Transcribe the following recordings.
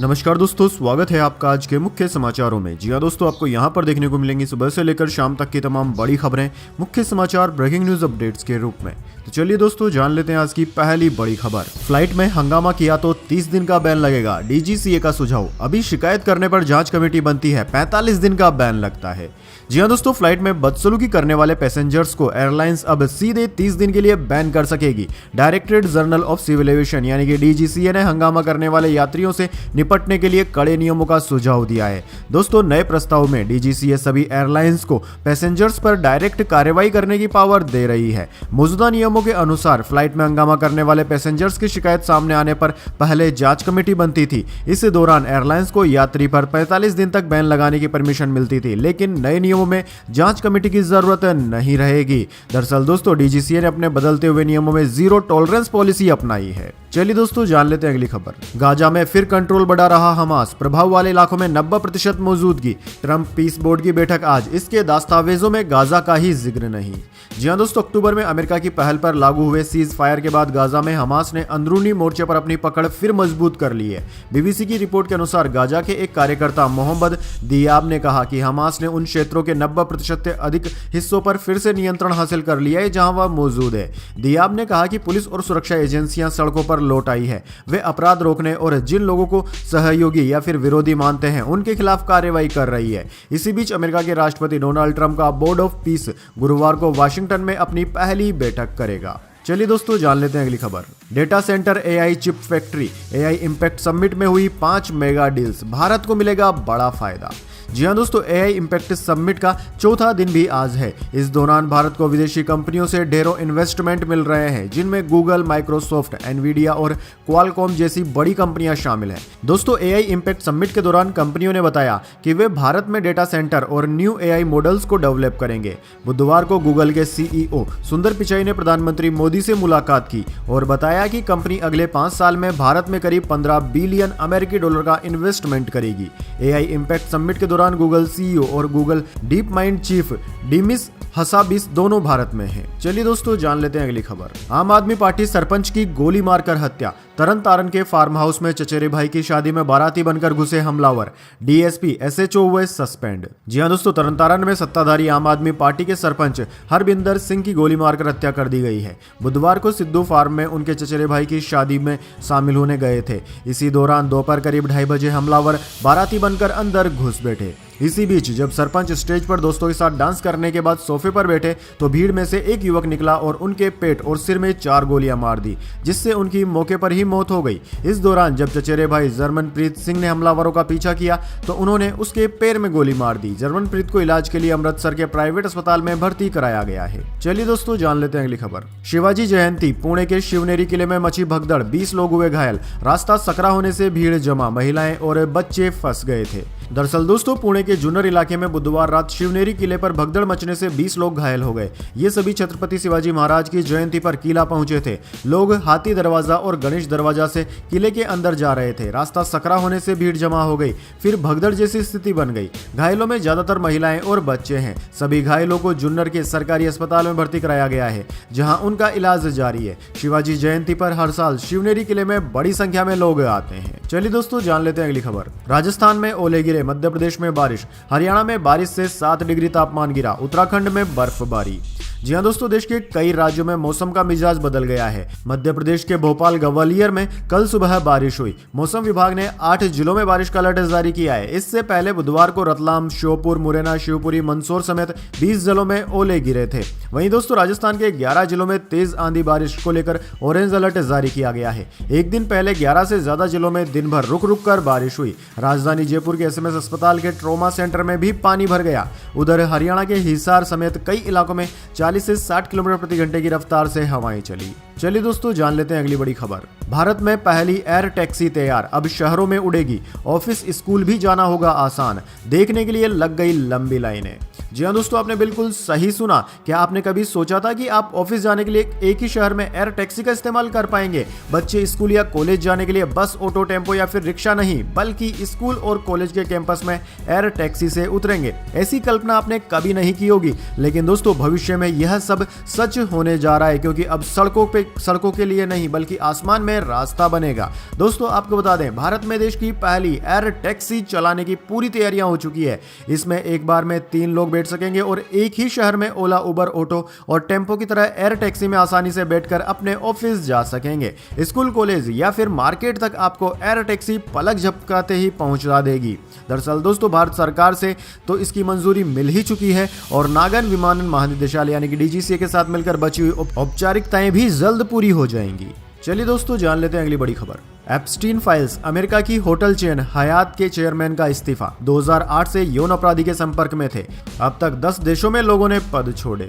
नमस्कार दोस्तों, स्वागत है आपका आज के मुख्य समाचारों में। जी हाँ दोस्तों, आपको यहाँ पर देखने को मिलेंगी सुबह से लेकर शाम तक की तमाम बड़ी खबरें मुख्य समाचार ब्रेकिंग न्यूज अपडेट्स के रूप में। तो चलिए दोस्तों, जान लेते हैं आज की पहली बड़ी खबर। फ्लाइट में हंगामा किया तो 30 दिन का बैन लगेगा, डीजीसीए का सुझाव। अभी शिकायत करने पर जांच कमेटी बनती है, 45 दिन का बैन लगता है। जी हाँ दोस्तों, फ्लाइट में बदसलूकी करने वाले पैसेंजर्स को एयरलाइंस अब सीधे 30 दिन के लिए बैन कर सकेगी। Directorate general of civil aviation यानी कि डीजीसीए ने हंगामा करने वाले यात्रियों से निपटने के लिए कड़े नियमों का सुझाव दिया है। दोस्तों, नए प्रस्ताव में डीजीसीए सभी एयरलाइंस को पैसेंजर्स पर डायरेक्ट कार्रवाई करने की पावर दे रही है। मौजूदा नियमों के अनुसार फ्लाइट में हंगामा करने वाले पैसेंजर्स की शिकायत सामने आने पर पहले जांच कमेटी बनती थी। इस दौरान एयरलाइंस को यात्री पर 45 दिन तक बैन लगाने की परमिशन मिलती थी, लेकिन नए नियमों में जांच कमेटी की जरूरत नहीं रहेगी। दरअसल दोस्तों, डीजीसीए ने अपने बदलते हुए नियमों में जीरो टॉलरेंस पॉलिसी अपनाई है। चलिए दोस्तों, जान लेते हैं अगली खबर। गाजा में फिर कंट्रोल बढ़ा रहा हमास, प्रभाव वाले इलाकों में 90% मौजूदगी। ट्रंप पीस बोर्ड की बैठक आज, इसके दस्तावेजों में गाजा का ही जिक्र नहीं। जी हां दोस्तों, अक्टूबर में अमेरिका की पहल पर लागू हुए सीज फायर के बाद गाजा में हमास ने अंदरूनी मोर्चे पर अपनी पकड़ फिर मजबूत कर ली है। बीबीसी की रिपोर्ट के अनुसार गाजा के एक कार्यकर्ता मोहम्मद दियाब ने कहा कि हमास ने उन क्षेत्रों के 90% से अधिक हिस्सों पर फिर से नियंत्रण हासिल कर लिया है जहां वह मौजूद है। दियाब ने कहा कि पुलिस और सुरक्षा एजेंसियां सड़कों पर लौट आई है। वे अपराध रोकने और जिन लोगों को सहयोगी या फिर विरोधी मानते हैं उनके खिलाफ कार्रवाई कर रही है। इसी बीच अमेरिका के राष्ट्रपति डोनाल्ड ट्रंप का बोर्ड ऑफ पीस गुरुवार को वाशिंगटन में अपनी पहली बैठक करेगा। चलिए दोस्तों, जान लेते हैं अगली खबर। Data centre AI chip factory AI impact summit में हुई 5 मेगा डील्स, भारत को मिलेगा बड़ा फायदा। जी हाँ दोस्तों, एआई इंपैक्ट समिट का चौथा दिन भी आज है। इस दौरान भारत को विदेशी कंपनियों से ढेरों इन्वेस्टमेंट मिल रहे हैं, जिनमें गूगल, माइक्रोसॉफ्ट, एनवीडिया और क्वालकॉम जैसी बड़ी कंपनियां शामिल हैं। दोस्तों, एआई इंपैक्ट समिट के दौरान कंपनियों ने बताया कि वे भारत में डेटा सेंटर और न्यू एआई मॉडल्स को डेवलप करेंगे। बुधवार को गूगल के सीईओ सुंदर पिचाई ने प्रधानमंत्री मोदी से मुलाकात की और बताया कि कंपनी अगले 5 साल में भारत में करीब 15 बिलियन अमेरिकी डॉलर का इन्वेस्टमेंट करेगी। एआई इंपैक्ट समिट के दौरान गूगल सीईओ और Google DeepMind chief Demis Hassabis दोनों भारत में हैं। चलिए दोस्तों, जान लेते हैं अगली खबर। आम आदमी पार्टी सरपंच की गोली मारकर हत्या, तरन तारन के फार्म हाउस में चचेरे भाई की शादी में बाराती बनकर घुसे हमलावर, डीएसपी एसएचओ हुए सस्पेंड। जी हां दोस्तों, तरन तारन में सत्ताधारी आम आदमी पार्टी के सरपंच हरबिंदर सिंह की गोली मारकर हत्या कर दी गई है। बुधवार को सिद्धू फार्म में उनके चचेरे भाई की शादी में शामिल होने गए थे। इसी दौरान दोपहर करीब 2:30 बजे हमलावर बाराती बनकर अंदर घुस बैठे। इसी बीच जब सरपंच स्टेज पर दोस्तों के साथ डांस करने के बाद सोफे पर बैठे तो भीड़ में से एक युवक निकला और उनके पेट और सिर में 4 गोलियां मार दी, जिससे उनकी मौके पर ही मौत हो गई। इस दौरान जब चचेरे भाई जर्मनप्रीत सिंह ने हमलावरों का पीछा किया तो उन्होंने उसके पैर में गोली मार दी। जर्मनप्रीत को इलाज के लिए अमृतसर के प्राइवेट अस्पताल में भर्ती कराया गया है। चलिए दोस्तों, जान लेते हैं अगली खबर। शिवाजी जयंती, पुणे के शिवनेरी किले में मची भगदड़, 20 लोग हुए घायल। रास्ता सकरा होने से भीड़ जमा, महिलाएं और बच्चे फंस गए थे। दरअसल दोस्तों, पुणे के जुन्नर इलाके में बुधवार रात शिवनेरी किले पर भगदड़ मचने से 20 लोग घायल हो गए। ये सभी छत्रपति शिवाजी महाराज की जयंती पर किला पहुंचे थे। लोग हाथी दरवाजा और गणेश दरवाजा से किले के अंदर जा रहे थे। रास्ता सकरा होने से भीड़ जमा हो गई, फिर भगदड़ जैसी स्थिति बन गई। घायलों में ज्यादातर महिलाएं और बच्चे हैं। सभी घायलों को जुन्नर के सरकारी अस्पताल में भर्ती कराया गया है, जहां उनका इलाज जारी है। शिवाजी जयंती पर हर साल शिवनेरी किले में बड़ी संख्या में लोग आते हैं। चलिए दोस्तों, जान लेते हैं अगली खबर। राजस्थान में ओले गिरे, मध्य प्रदेश में बारिश, हरियाणा में बारिश से 7 डिग्री तापमान गिरा, उत्तराखंड में बर्फबारी। जी हां दोस्तों, देश के कई राज्यों में मौसम का मिजाज बदल गया है। मध्य प्रदेश के भोपाल ग्वालियर में कल सुबह बारिश हुई। मौसम विभाग ने 8 जिलों में बारिश का अलर्ट जारी किया है। इससे पहले बुधवार को रतलाम, श्योपुर, मुरैना, शिवपुरी, मंदसौर समेत 20 जिलों में ओले गिरे थे। वहीं दोस्तों, राजस्थान के 11 जिलों में तेज आंधी बारिश को लेकर ऑरेंज अलर्ट जारी किया गया है। एक दिन पहले 11 से ज्यादा जिलों में दिन भर रुक रुक कर बारिश हुई। राजधानी जयपुर के एसएमएस अस्पताल के ट्रॉमा सेंटर में भी पानी भर गया। उधर हरियाणा के हिसार समेत कई इलाकों में 40 से 60 किलोमीटर प्रति घंटे की रफ्तार से हवाएं चली। चलिए दोस्तों, जान लेते हैं अगली बड़ी खबर। भारत में पहली एयर टैक्सी तैयार, अब शहरों में उड़ेगी। ऑफिस स्कूल भी जाना होगा आसान, देखने के लिए लग गई लंबी लाइनें। जी हाँ दोस्तों, आपने बिल्कुल सही सुना। क्या आपने कभी सोचा था कि आप ऑफिस जाने के लिए एक ही शहर में एयर टैक्सी का इस्तेमाल कर पाएंगे? बच्चे स्कूल या कॉलेज जाने के लिए बस, ऑटो, टेम्पो या फिर रिक्शा नहीं, बल्कि स्कूल और कॉलेज के कैंपस में एयर टैक्सी से उतरेंगे। ऐसी कल्पना आपने कभी नहीं की होगी, लेकिन दोस्तों भविष्य में यह सब सच होने जा रहा है, क्योंकि अब सड़कों के लिए नहीं बल्कि आसमान में रास्ता बनेगा। दोस्तों आपको बता दें, भारत में देश की पहली एयर टैक्सी चलाने की पूरी तैयारियां हो चुकी है। इसमें एक बार में 3 लोग बैठ सकेंगे और एक ही शहर में ओला, उबर, ऑटो और टेम्पो की तरह एयर टैक्सी में आसानी से बैठकर अपने ऑफिस जा सकेंगे। स्कूल, कॉलेज या फिर मार्केट तक आपको एयर टैक्सी पलक झपकाते ही पहुंचा देगी। दरअसल दोस्तों भारत सरकार से तो इसकी मंजूरी मिल ही चुकी है और नागर विमानन महानिदेशालय यानी कि डीजीसीए के साथ मिलकर बची हुई औपचारिकताएं भी जल्द पूरी हो जाएंगी। चलिए दोस्तों जान लेते हैं अगली बड़ी खबर। एप्स्टीन फाइल्स, अमेरिका की होटल चेन हयात के चेयरमैन का इस्तीफा। 2008 से यौन अपराधी के संपर्क में थे। अब तक 10 देशों में लोगों ने पद छोड़े।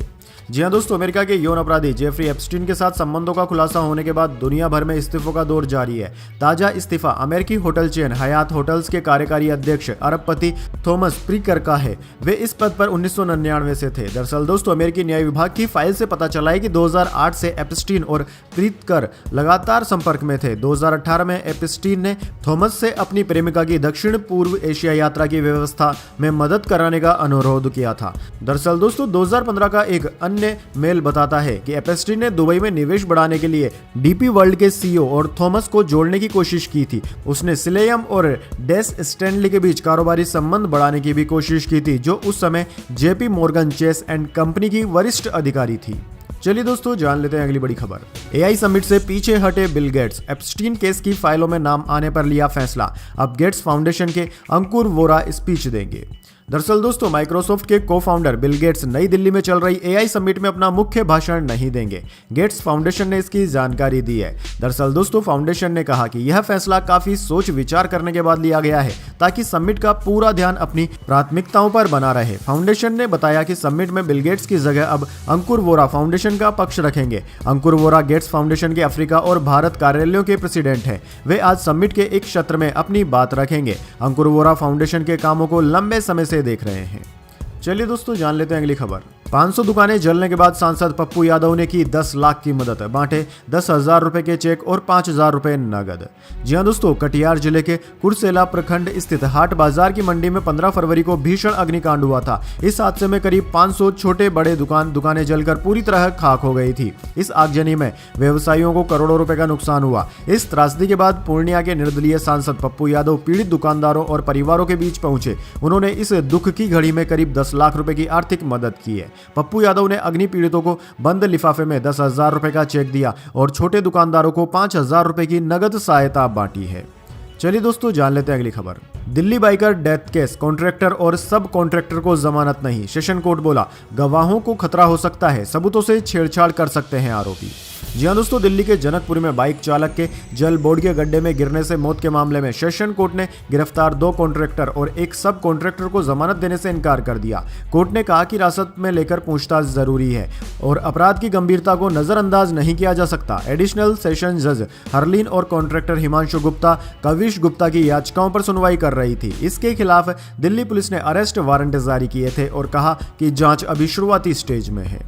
जी हाँ दोस्तों, अमेरिका के यौन अपराधी जेफरी एप्स्टीन के साथ संबंधों का खुलासा होने के बाद दुनिया भर में इस्तीफों का दौर जारी है। ताजा इस्तीफा अमेरिकी होटल चेन हयात होटल्स के कार्यकारी अध्यक्ष अरबपति थॉमस प्रीकर का है। वे इस पद पर 1999 से थे। दरअसल दोस्तों अमेरिकी न्याय विभाग की फाइल से पता चला है कि 2008 से एप्स्टीन और प्रीकर लगातार संपर्क में थे। 2018 में एप्स्टीन ने थॉमस से अपनी प्रेमिका की दक्षिण पूर्व एशिया यात्रा की व्यवस्था में मदद कराने का अनुरोध किया था। दरअसल दोस्तों 2015 का एक अन्य मेल बताता है कि एप्स्टीन ने दुबई में निवेश बढ़ाने के लिए डीपी वर्ल्ड के सीईओ और थॉमस को जोड़ने की कोशिश की थी। उसने सिलेयम और डेस स्टैनली के बीच कारोबारी संबंध बढ़ाने की भी कोशिश की थी, जो उस समय JP Morgan Chase and company की वरिष्ठ अधिकारी थी। चलिए दोस्तों जान लेते हैं अगली बड़ी खबर। एआई समिट से पीछे हटे बिल गेट्स, एप्स्टीन केस की फाइलों में नाम आने पर लिया फैसला। अब गेट्स फाउंडेशन के अंकुर वोरा स्पीच देंगे। दरअसल दोस्तों माइक्रोसॉफ्ट के को फाउंडर बिल गेट्स नई दिल्ली में चल रही एआई समिट में अपना मुख्य भाषण नहीं देंगे। गेट्स फाउंडेशन ने इसकी जानकारी दी है। दरअसल दोस्तों फाउंडेशन ने कहा कि यह फैसला काफी सोच विचार करने के बाद लिया गया है, ताकि समिट का पूरा ध्यान अपनी प्राथमिकताओं पर बना रहे। फाउंडेशन ने बताया कि समिट में बिल गेट्स की जगह अब अंकुर वोरा फाउंडेशन का पक्ष रखेंगे। अंकुर वोरा गेट्स फाउंडेशन के अफ्रीका और भारत कार्यालयों के प्रेसिडेंट हैं। वे आज समिट के एक सत्र में अपनी बात रखेंगे। अंकुर वोरा फाउंडेशन के कामों को लंबे समय से देख रहे हैं। चलिए दोस्तों जान लेते हैं अगली खबर। 500 दुकानें जलने के बाद सांसद पप्पू यादव ने की 10 लाख की मदद, बांटे 10,000 रुपए के चेक और 5,000 रुपए नगद। जी हां दोस्तों, कटिहार जिले के कुर्सेला प्रखंड स्थित हाट बाजार की मंडी में 15 फरवरी को भीषण अग्निकांड हुआ था। इस हादसे में करीब 500 छोटे बड़े दुकानें जलकर पूरी तरह खाक हो गई थी। इस आगजनी में व्यवसायियों को करोड़ों रुपए का नुकसान हुआ। इस त्रासदी के बाद पूर्णिया के निर्दलीय सांसद पप्पू यादव पीड़ित दुकानदारों और परिवारों के बीच पहुंचे। उन्होंने इस दुख की घड़ी में करीब 10 लाख रुपए की आर्थिक मदद की है। पप्पू यादव ने अग्नि पीड़ितों को बंद लिफाफे में 10,000 रुपए का चेक दिया और छोटे दुकानदारों को 5,000 रुपए की नगद सहायता बांटी है। चलिए दोस्तों जान लेते हैं अगली खबर। Delhi biker death case, contractor और सब कॉन्ट्रैक्टर को जमानत नहीं, सेशन कोर्ट बोला गवाहों को खतरा हो सकता है, सबूतों से छेड़छाड़ कर सकते हैं आरोपी। जी हां दोस्तों, दिल्ली के जनकपुरी में बाइक चालक के जल बोर्ड के गड्ढे में गिरने से मौत के मामले में सेशन कोर्ट ने गिरफ्तार 2 कॉन्ट्रैक्टर और एक सब कॉन्ट्रैक्टर को जमानत देने से इनकार कर दिया। कोर्ट ने कहा कि हिरासत में लेकर पूछताछ जरूरी है और अपराध की गंभीरता को नजरअंदाज नहीं किया जा सकता। एडिशनल सेशन जज हरलीन और कॉन्ट्रैक्टर हिमांशु गुप्ता, कविश गुप्ता की याचिकाओं पर सुनवाई कर रही थी। इसके खिलाफ दिल्ली पुलिस ने अरेस्ट वारंट जारी किए थे और कहा कि जांच अभी शुरुआती स्टेज में है।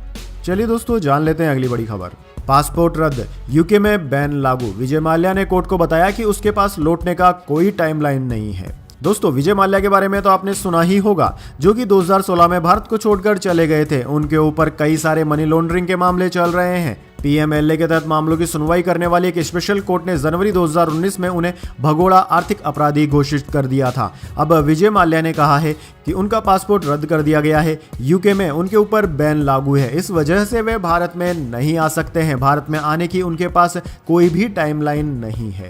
चलिए दोस्तों जान लेते हैं अगली बड़ी खबर। पासपोर्ट रद्द, यूके में बैन लागू। विजय माल्या ने कोर्ट को बताया कि उसके पास लौटने का कोई टाइमलाइन नहीं है। दोस्तों विजय माल्या के बारे में तो आपने सुना ही होगा, जो कि 2016 में भारत को छोड़कर चले गए थे। उनके ऊपर कई सारे मनी लॉन्ड्रिंग के मामले चल रहे हैं। पीएमएलए के तहत मामलों की सुनवाई करने वाली एक स्पेशल कोर्ट ने जनवरी 2019 में उन्हें भगोड़ा आर्थिक अपराधी घोषित कर दिया था। अब विजय माल्या ने कहा है कि उनका पासपोर्ट रद्द कर दिया गया है। यूके में उनके ऊपर बैन लागू है, इस वजह से वे भारत में नहीं आ सकते हैं। भारत में आने की उनके पास कोई भी टाइमलाइन नहीं है।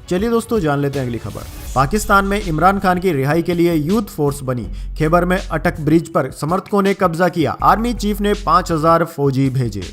चलिए दोस्तों जान लेते हैं अगली खबर। पाकिस्तान में इमरान खान की रिहाई के लिए यूथ फोर्स बनी। खैबर में अटक ब्रिज पर समर्थकों ने कब्जा किया। आर्मी चीफ ने 5,000 फौजी भेजे।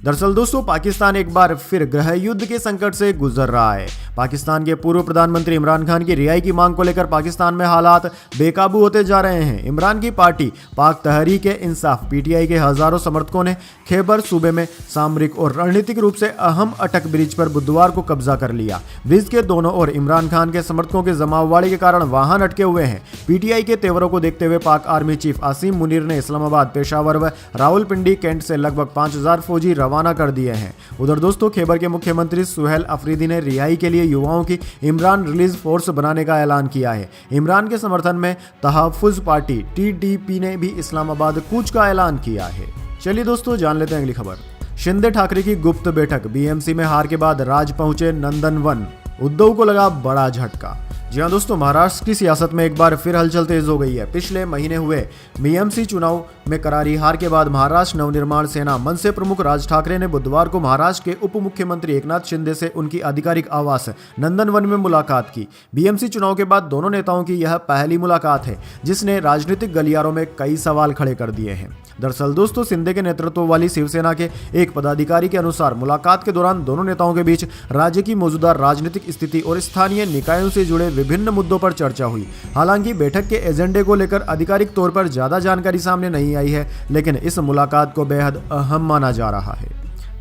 दरअसल दोस्तों पाकिस्तान एक बार फिर गृह युद्ध के संकट से गुजर रहा है। पाकिस्तान के पूर्व प्रधानमंत्री इमरान खान की रिहाई की मांग को लेकर पाकिस्तान में हालात बेकाबू होते जा रहे हैं। इमरान की पार्टी पाक तहरीक इंसाफ पीटीआई के हजारों समर्थकों ने खैबर सूबे में सामरिक और रणनीतिक रूप से अहम अटक ब्रिज पर बुधवार को कब्जा कर लिया। ब्रिज के दोनों ओर इमरान खान के समर्थकों के जमाववाड़ी के कारण वाहन अटके हुए हैं। पीटीआई के तेवरों को देखते हुए पाक आर्मी चीफ आसिम मुनीर ने इस्लामाबाद, पेशावर व रावलपिंडी कैंट से लगभग 5000 फौजी रवाना कर दिए हैं। उधर दोस्तों खैबर के मुख्यमंत्री सुहेल अफरीदी ने रिहाई के लिए युवाओं की इमरान रिलीज फोर्स बनाने का ऐलान किया है। इमरान के समर्थन में तहफ़्फ़ुज़ पार्टी टीडीपी ने भी इस्लामाबाद कूच का ऐलान किया है। चलिए दोस्तों जान लेते हैं अगली खबर। शिंदे ठाकरे की गुप्त बैठक, बीएमसी में हार के बाद राज पहुंचे नंदनवन, उद्धव को लगा बड़ा झटका। जी हाँ दोस्तों, महाराष्ट्र की सियासत में एक बार फिर हलचल तेज हो गई है। पिछले महीने हुए बीएमसी चुनाव में करारी हार के बाद महाराष्ट्र नवनिर्माण सेना मनसे प्रमुख राज ठाकरे ने बुधवार को महाराष्ट्र के उप मुख्यमंत्री एकनाथ शिंदे से उनकी आधिकारिक आवास नंदनवन में मुलाकात की। बीएमसी चुनाव के बाद दोनों नेताओं की यह पहली मुलाकात है जिसने राजनीतिक गलियारों में कई सवाल खड़े कर दिए हैं। दरअसल दोस्तों शिंदे के नेतृत्व वाली शिवसेना के एक पदाधिकारी के अनुसार मुलाकात के दौरान दोनों नेताओं के बीच राज्य की मौजूदा राजनीतिक स्थिति और स्थानीय निकायों से जुड़े विभिन्न मुद्दों पर चर्चा हुई। हालांकि बैठक के एजेंडे को लेकर आधिकारिक तौर पर ज्यादा जानकारी सामने नहीं आई है, लेकिन इस मुलाकात को बेहद अहम माना जा रहा है।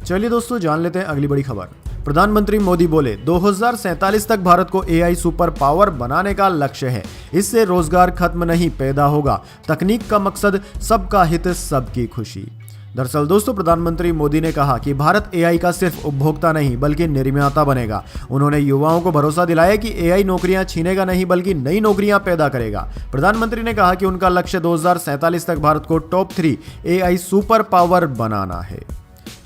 चलिए दोस्तों जान लेते हैं अगली बड़ी खबर। प्रधानमंत्री मोदी बोले 2047 तक भारत को एआई सुपर पावर बनाने का लक्ष्य है। इससे रोजगार खत्म नहीं पैदा होगा। तकनीक का मकसद सबका हित सबकी खुशी। दरअसल दोस्तों प्रधानमंत्री मोदी ने कहा कि भारत एआई का सिर्फ उपभोक्ता नहीं बल्कि निर्माता बनेगा। उन्होंने युवाओं को भरोसा दिलाया कि एआई नौकरियां छीनेगा नहीं बल्कि नई नौकरियां पैदा करेगा। प्रधानमंत्री ने कहा कि उनका लक्ष्य 2047 तक भारत को टॉप 3 एआई सुपर पावर बनाना है।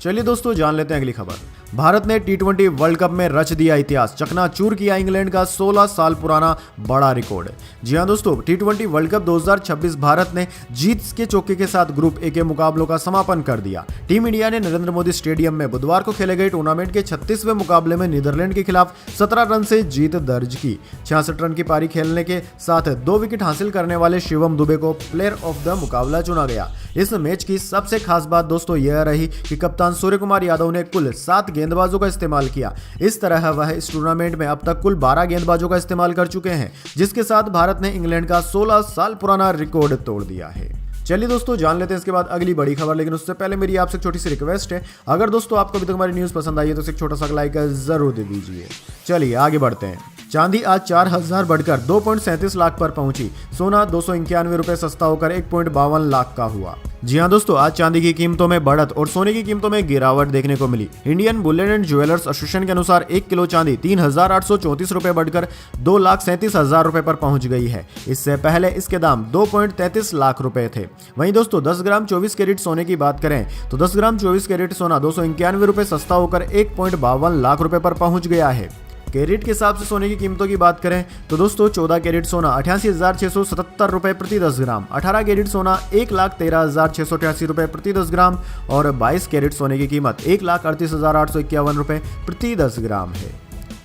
चलिए दोस्तों जान लेते हैं अगली खबर। भारत ने टी20 वर्ल्ड कप में रच दिया इतिहास, चकनाचूर किया इंग्लैंड का 16 साल पुराना बड़ा रिकॉर्ड। जी हां दोस्तों, टी20 वर्ल्ड कप 2026 भारत ने जीत के चौके के साथ ग्रुप ए के मुकाबलों का समापन कर दिया। टीम इंडिया ने नरेंद्र मोदी स्टेडियम में बुधवार को खेले गए टूर्नामेंट के 36वें मुकाबले में नीदरलैंड के खिलाफ 17 रन से जीत दर्ज की। 66 रन की पारी खेलने के साथ 2 विकेट हासिल करने वाले शिवम दुबे को प्लेयर ऑफ द मुकाबला चुना गया। इस मैच की सबसे खास बात दोस्तों यह रही कि कप्तान सूर्य कुमार यादव ने कुल 7 गेंदबाजों का इस्तेमाल किया। इस तरह वह इस टूर्नामेंट में अब तक कुल 12 गेंदबाजों का इस्तेमाल कर चुके हैं, जिसके साथ भारत ने इंग्लैंड का 16 साल पुराना रिकॉर्ड तोड़ दिया है। चलिए दोस्तों जान लेते हैं इसके बाद अगली बड़ी खबर, लेकिन उससे पहले मेरी आपसे छोटी सी रिक्वेस्ट है, अगर दोस्तों आपको अभी तक हमारी न्यूज पसंद आई है तो एक छोटा सा लाइक जरूर दे दीजिए। चलिए आगे बढ़ते हैं। चांदी आज 4000 बढ़कर 2.37 लाख पर पहुंची। सोना 291 रुपए सस्ता होकर 1.52 लाख का हुआ। जी हां दोस्तों, आज चांदी की कीमतों में बढ़त और सोने की कीमतों में गिरावट देखने को मिली। Indian bullion and jewellers association के अनुसार 1 किलो चांदी 3834 रुपए बढ़कर 2,37,000 रुपए पर पहुंच गई है। इससे पहले इसके दाम 2.33 लाख रुपए थे। वहीं दोस्तों 10 ग्राम 24 कैरेट सोने की बात करें तो 10 ग्राम 24 कैरेट सोना 291 रुपए सस्ता होकर 1.52 लाख रुपए पर पहुंच गया है। कैरेट के हिसाब से सोने की कीमतों की बात करें तो दोस्तों 14 कैरेट सोना 88,677 रुपए प्रति 10 ग्राम, 18 कैरेट सोना 1,13,688 रुपए प्रति 10 ग्राम और 22 कैरेट सोने की कीमत 1,38,851 रुपए प्रति 10 ग्राम है।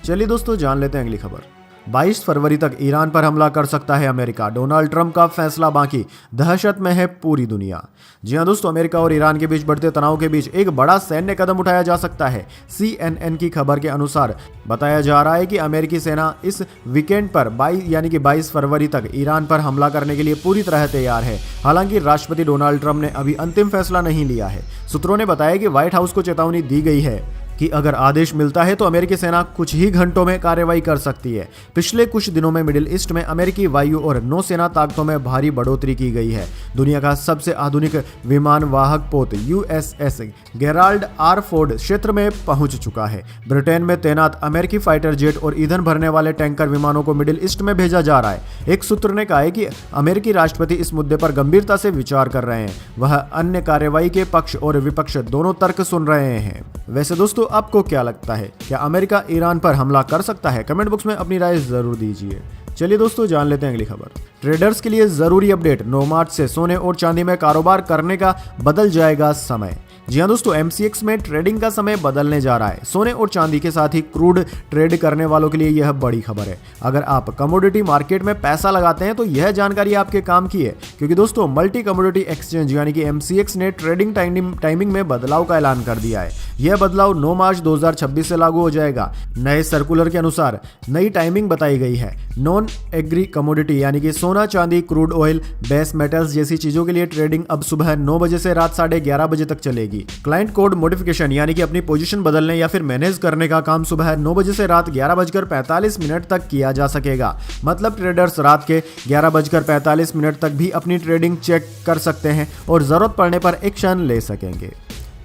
चलिए दोस्तों जान लेते हैं अगली खबर। 22 फरवरी तक ईरान पर हमला कर सकता है अमेरिका, डोनाल्ड ट्रंप का फैसला बाकी, दहशत में है पूरी दुनिया। जी हां दोस्तों, अमेरिका और ईरान के बीच बढ़ते तनाव के बीच एक बड़ा सैन्य कदम उठाया जा सकता है। CNN की खबर के अनुसार बताया जा रहा है कि अमेरिकी सेना इस वीकेंड पर 22 फरवरी तक ईरान पर हमला करने के लिए पूरी तरह तैयार है। हालांकि राष्ट्रपति डोनाल्ड ट्रंप ने अभी अंतिम फैसला नहीं लिया है। सूत्रों ने बताया कि व्हाइट हाउस को चेतावनी दी गई है कि अगर आदेश मिलता है तो अमेरिकी सेना कुछ ही घंटों में कार्रवाई कर सकती है। पिछले कुछ दिनों में मिडिल ईस्ट में अमेरिकी वायु और नौसेना ताकतों में भारी बढ़ोतरी की गई है। दुनिया का सबसे आधुनिक विमान वाहक पोत USS गेराल्ड R. फोर्ड क्षेत्र में पहुंच चुका है। ब्रिटेन में तैनात अमेरिकी फाइटर जेट और ईंधन भरने वाले टैंकर विमानों को मिडिल ईस्ट में भेजा जा रहा है। एक सूत्र ने कहा है कि अमेरिकी राष्ट्रपति इस मुद्दे पर गंभीरता से विचार कर रहे हैं। वह अन्य कार्रवाई के पक्ष और विपक्ष दोनों तर्क सुन रहे हैं। वैसे दोस्तों आपको क्या लगता है, क्या अमेरिका ईरान पर हमला कर सकता है? कमेंट बॉक्स में अपनी राय जरूर दीजिए। चलिए दोस्तों जान लेते हैं अगली खबर। ट्रेडर्स के लिए जरूरी अपडेट, 9 मार्च से सोने और चांदी में कारोबार करने का बदल जाएगा समय। जी हाँ दोस्तों, MCX में ट्रेडिंग का समय बदलने जा रहा है। सोने और चांदी के साथ ही क्रूड ट्रेड करने वालों के लिए यह बड़ी खबर है। अगर आप कमोडिटी मार्केट में पैसा लगाते हैं तो यह जानकारी आपके काम की है, क्योंकि दोस्तों मल्टी कमोडिटी एक्सचेंज यानी कि MCX ने ट्रेडिंग टाइमिंग में बदलाव का ऐलान कर दिया है। यह बदलाव 9 मार्च 2026 से लागू हो जाएगा। नए सर्कुलर के अनुसार नई टाइमिंग बताई गई है। नॉन एग्री कमोडिटी यानी कि सोना, चांदी, क्रूड ऑयल, बेस मेटल्स जैसी चीजों के लिए ट्रेडिंग अब सुबह 9 बजे से रात 11:30 बजे तक चलेगी। क्लाइंट कोड मॉडिफिकेशन यानी कि अपनी पोजीशन बदलने या फिर मैनेज करने का काम सुबह 9 बजे से रात 11:45 तक किया जा सकेगा। मतलब ट्रेडर्स रात के 11:45 तक भी अपनी ट्रेडिंग चेक कर सकते हैं और जरूरत पड़ने पर एक्शन ले सकेंगे।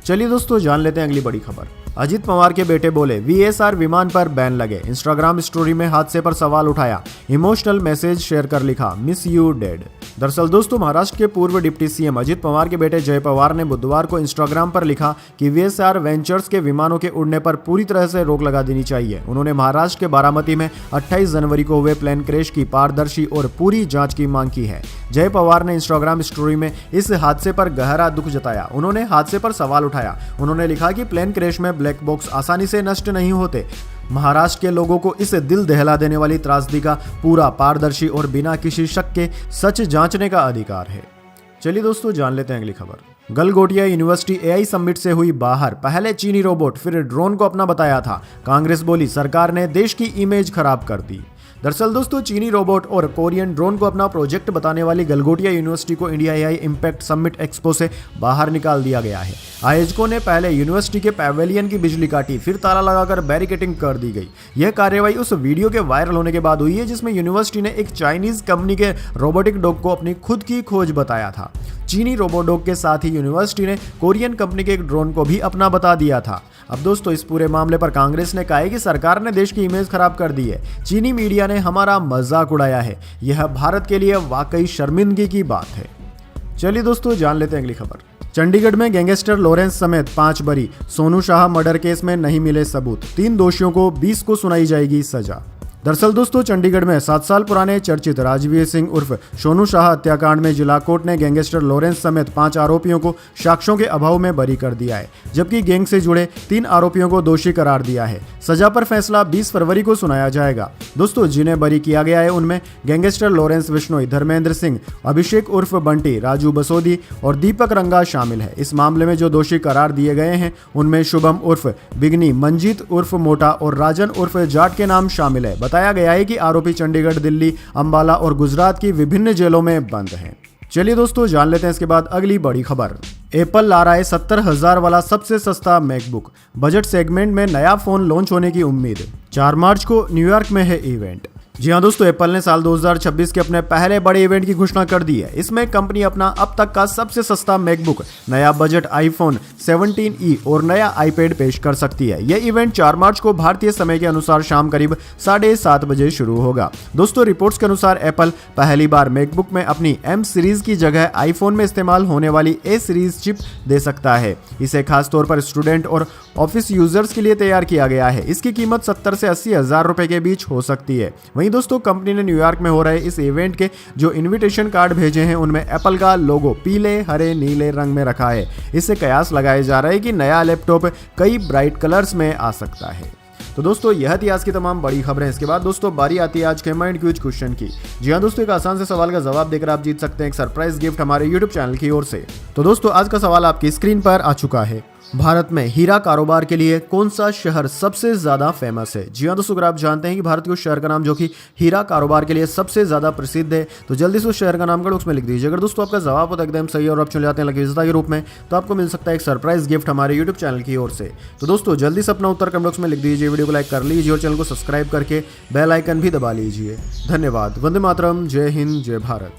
चलिए दोस्तों, जान लेते हैं अगली बड़ी खबर। अजित पवार के बेटे बोले VSR विमान पर बैन लगे। इंस्टाग्राम स्टोरी में हादसे पर सवाल उठाया। इमोशनल मैसेज शेयर कर लिखा, मिस यू डैड। दरअसल दोस्तों, महाराष्ट्र के पूर्व डिप्टी CM अजित पवार के बेटे जय पवार ने बुधवार को इंस्टाग्राम पर लिखा कि VSR वेंचर्स के विमानों के उड़ने पर पूरी तरह से रोक लगा देनी चाहिए। उन्होंने महाराष्ट्र के बारामती में 28 जनवरी को हुए प्लेन क्रैश की पारदर्शी और पूरी जांच की मांग की है। जय पवार ने इंस्टाग्राम स्टोरी में इस हादसे पर गहरा दुख जताया। उन्होंने हादसे पर सवाल उठाया। उन्होंने लिखा कि प्लेन क्रैश में ब्लैक बॉक्स आसानी से नष्ट नहीं होते। महाराष्ट्र के लोगों को इस दिल दहला देने वाली त्रासदी का पूरा, पारदर्शी और बिना किसी शक के सच जांचने का अधिकार है। चलिए दोस्तों, जान लेते हैं अगली खबर। गलगोटिया यूनिवर्सिटी AI समिट से हुई बाहर। पहले चीनी रोबोट फिर ड्रोन को अपना बताया था। कांग्रेस बोली सरकार ने देश की इमेज खराब कर दी। दरअसल दोस्तों, चीनी रोबोट और कोरियन ड्रोन को अपना प्रोजेक्ट बताने वाली गलगोटिया यूनिवर्सिटी को India AI impact summit expo से बाहर निकाल दिया गया है। आयोजकों ने पहले यूनिवर्सिटी के पैवेलियन की बिजली काटी, फिर ताला लगाकर बैरिकेडिंग कर दी गई। यह कार्रवाई उस वीडियो के वायरल होने के बाद हुई है जिसमें यूनिवर्सिटी ने एक चाइनीज कंपनी के रोबोटिक डॉग को अपनी खुद की खोज बताया था। चीनी रोबोट डॉग के साथ ही यूनिवर्सिटी ने कोरियन कंपनी के एक ड्रोन को भी अपना बता दिया था। अब दोस्तों, इस पूरे मामले पर कांग्रेस ने कहा है कि सरकार ने देश की इमेज खराब कर दी है। चीनी मीडिया ने हमारा मजाक उड़ाया है। यह भारत के लिए वाकई शर्मिंदगी की बात है। चलिए दोस्तों, जान लेते हैं अगली खबर। चंडीगढ़ में गैंगस्टर लॉरेंस समेत 5 बरी। सोनू शाह मर्डर केस में नहीं मिले सबूत। 3 दोषियों को 20 को सुनाई जाएगी सजा। दरअसल दोस्तों, चंडीगढ़ में 7 साल पुराने चर्चित राजवीर सिंह उर्फ सोनू शाह हत्याकांड में जिला कोर्ट ने गैंगस्टर लॉरेंस समेत 5 आरोपियों को साक्ष्यों के अभाव में बरी कर दिया है, जबकि गैंग से जुड़े 3 आरोपियों को दोषी करार दिया है। सजा पर फैसला 20 फरवरी को सुनाया जाएगा। दोस्तों, जिन्हें बरी किया गया है उनमें गैंगस्टर लॉरेंस बिश्नोई, धर्मेंद्र सिंह, अभिषेक उर्फ बंटी, राजू बसोदी और दीपक रंगा शामिल है। इस मामले में जो दोषी करार दिए गए हैं उनमें शुभम उर्फ बिगनी, मंजीत उर्फ मोटा और राजन उर्फ जाट के नाम शामिल है। बताया गया है कि आरोपी चंडीगढ़, दिल्ली, अंबाला और गुजरात की विभिन्न जेलों में बंद हैं। चलिए दोस्तों, जान लेते हैं इसके बाद अगली बड़ी खबर। एप्पल ला रहा है 70,000 वाला सबसे सस्ता मैकबुक। बजट सेगमेंट में नया फोन लॉन्च होने की उम्मीद। 4 मार्च को न्यूयॉर्क में है इवेंट। जी हाँ दोस्तों, एप्पल ने साल 2026 के अपने पहले बड़े इवेंट की घोषणा कर दी है। इसमें कंपनी अपना अब तक का सबसे सस्ता मैकबुक, नया बजट आईफोन 17E और नया आईपैड पेश कर सकती है। यह इवेंट 4 मार्च को भारतीय समय के अनुसार शाम करीब 7:30 बजे शुरू होगा। दोस्तों, रिपोर्ट्स के अनुसार एप्पल पहली बार मैकबुक में अपनी M सीरीज की जगह आईफोन में इस्तेमाल होने वाली A सीरीज चिप दे सकता है। इसे खासतौर पर स्टूडेंट और ऑफिस यूजर्स के लिए तैयार किया गया है। इसकी कीमत 70 से 80 हज़ार रुपए के बीच हो सकती है। वहीं दोस्तों, कंपनी ने न्यूयॉर्क में हो रहे इस इवेंट के जो इनविटेशन कार्ड भेजे हैं उनमें एप्पल का लोगो पीले, हरे, नीले रंग में रखा है। इससे कयास लगाए जा रहे हैं कि नया लैपटॉप कई ब्राइट कलर्स में आ सकता है। तो दोस्तों, यह थी आज की तमाम बड़ी खबरें। इसके बाद दोस्तों, बारी आती है आज के माइंड क्यूज क्वेश्चन की। जी हाँ दोस्तों, एक आसान से सवाल का जवाब देकर आप जीत सकते हैं एक सरप्राइज गिफ्ट हमारे यूट्यूब चैनल की ओर से। तो दोस्तों, आज का सवाल आपकी स्क्रीन पर आ चुका है। भारत में हीरा कारोबार के लिए कौन सा शहर सबसे ज्यादा फेमस है? जी हाँ दोस्तों, अगर आप जानते हैं कि भारत के उस शहर का नाम जो कि हीरा कारोबार के लिए सबसे ज्यादा प्रसिद्ध है, तो जल्दी से उस शहर का नाम कमेंट बॉक्स में लिख दीजिए। अगर दोस्तों आपका जवाब होता है एकदम सही और आप चले जाते हैं लकी विजेता के रूप में, तो आपको मिल सकता है एक सरप्राइज गिफ्ट हमारे यूट्यूब चैनल की ओर से। तो दोस्तों, जल्दी से अपना उत्तर कमेंट बॉक्स में लिख दीजिए, वीडियो को लाइक कर लीजिए और चैनल को सब्सक्राइब करके बेल आइकन भी दबा लीजिए। धन्यवाद। वंदे मातरम। जय हिंद, जय भारत।